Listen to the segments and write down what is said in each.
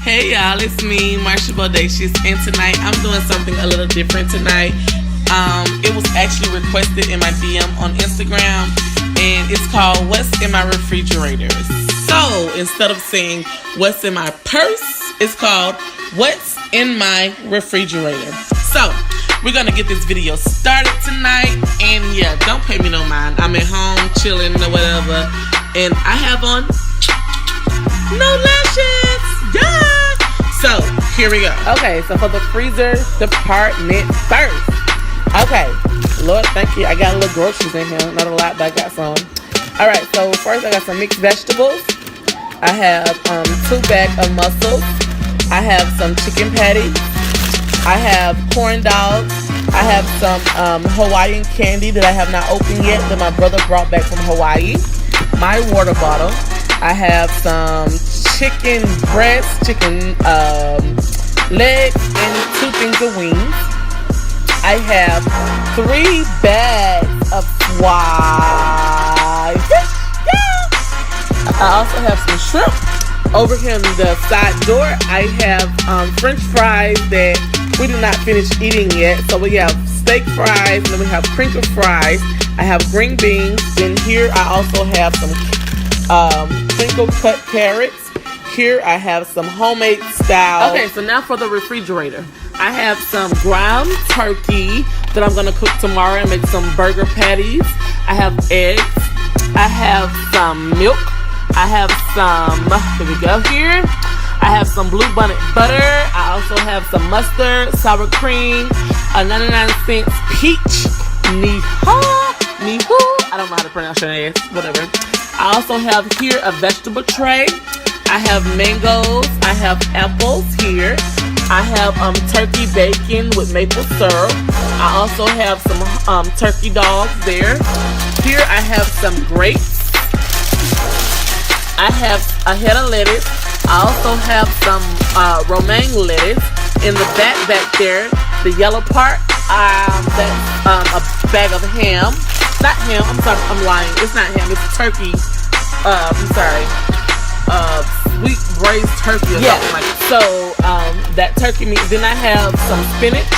Hey y'all, it's me, Marsha Bodacious, and tonight I'm doing something a little different tonight. It was actually requested in my DM on Instagram, and it's called What's in My Refrigerator. So instead of saying what's in my purse, it's called What's in My Refrigerator. So we're gonna get this video started tonight, and yeah, don't pay me no mind. I'm at home chilling or whatever, and I have on no lashes. Yeah. So here we go. Okay, so for the freezer department first. Okay, Lord, thank you. I got a little groceries in here. Not a lot, but I got some. All right, so first I got some mixed vegetables. I have 2 bags of mussels. I have some chicken patties. I have corn dogs. I have some Hawaiian candy that I have not opened yet that my brother brought back from Hawaii. My water bottle. I have some chicken breast, chicken legs, and 2 things of wings. I have 3 bags of fried fish. Yeah. I also have some shrimp. Over here on the side door, I have French fries that we did not finish eating yet. So we have steak fries, and then we have crinkle fries. I have green beans. Then here I also have some crinkle cut carrots. Here I have some homemade style. Okay, so now for the refrigerator. I have some ground turkey that I'm gonna cook tomorrow and make some burger patties. I have eggs. I have some milk. I have some, here we go here. I have some Blue Bonnet butter. I also have some mustard, sour cream, a 99-cent peach, nihu. I don't know how to pronounce your name, whatever. I also have here a vegetable tray. I have mangoes. I have apples here. I have turkey bacon with maple syrup. I also have some turkey dogs there. Here I have some grapes. I have a head of lettuce. I also have some romaine lettuce. In the back there, the yellow part, that's a bag of ham. Not ham, I'm sorry, I'm lying. It's not ham, it's turkey. Sweet braised turkey or something like that. So that turkey meat. Then I have some spinach.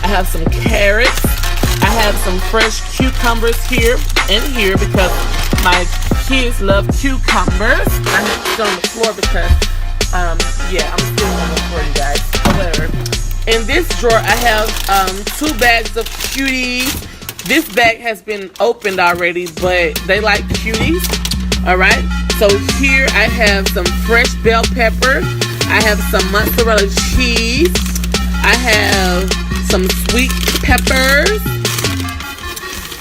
I have some carrots. I have some fresh cucumbers here and here because my kids love cucumbers. I have to go on the floor because I'm still on the floor, you guys. Whatever. In this drawer I have 2 bags of cuties. This bag has been opened already, but they like cuties. Alright. So here I have some fresh bell pepper. I have some mozzarella cheese. I have some sweet peppers.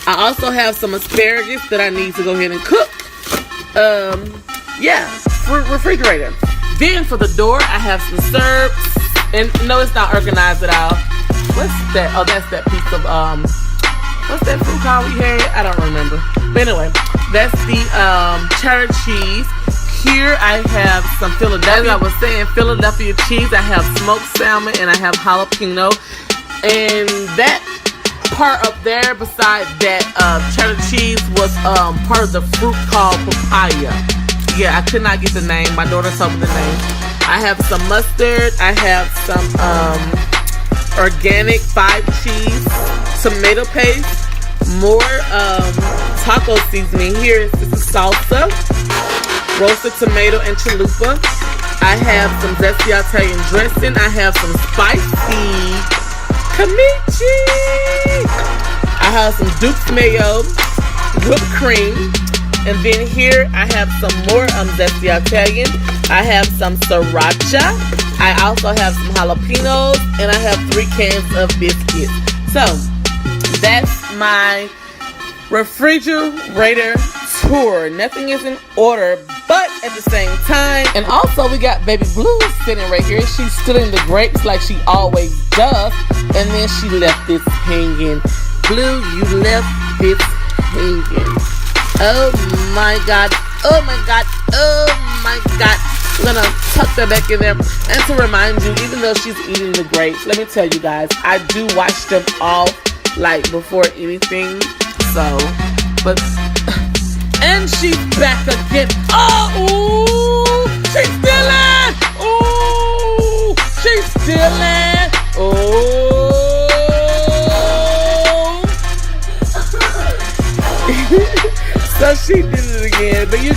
I also have some asparagus that I need to go ahead and cook. Refrigerator. Then for the door, I have some syrups. And no, it's not organized at all. What's that? Oh, that's that piece of, what's that fruit called we had? I don't remember. But anyway, that's the cheddar cheese. Here I have some Philadelphia. As I was saying, Philadelphia cheese. I have smoked salmon and I have jalapeno. And that part up there beside that cheddar cheese was part of the fruit called papaya. Yeah, I could not get the name. My daughter told me the name. I have some mustard. I have some organic 5 cheese, tomato paste, more taco seasoning. Here is salsa, roasted tomato and chalupa. I have some zesty Italian dressing. I have some spicy kimchi. I have some Duke's mayo, whipped cream. And then here I have some more zesty Italian. I have some sriracha. I also have some jalapenos. And I have 3 cans of biscuits. So that's my refrigerator tour. Nothing is in order, but at the same time. And also we got baby Blue sitting right here. She's stealing the grapes like she always does. And then she left this hanging. Blue, you left this hanging. Oh my god. Oh my god. Oh my god. We're gonna tuck that back in there. And to remind you, even though she's eating the grapes, let me tell you guys, I do wash them off like before anything. So, but and she's back again. Oh, ooh, she's stealing. Ooh,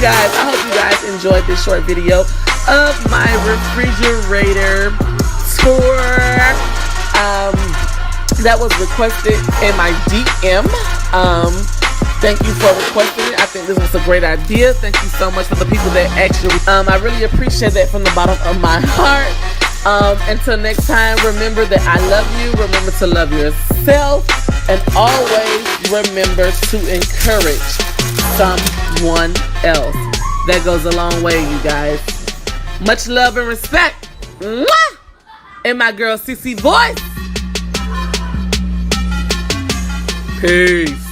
guys, I hope you guys enjoyed this short video of my refrigerator tour. That was requested in my DM. Thank you for requesting it. I think this was a great idea. Thank you so much for the people that actually, I really appreciate that from the bottom of my heart. Until next time, remember that I love you. Remember to love yourself. And always remember to encourage someone else. That goes a long way, you guys. Much love and respect. Mwah! And my girl CC voice. Peace.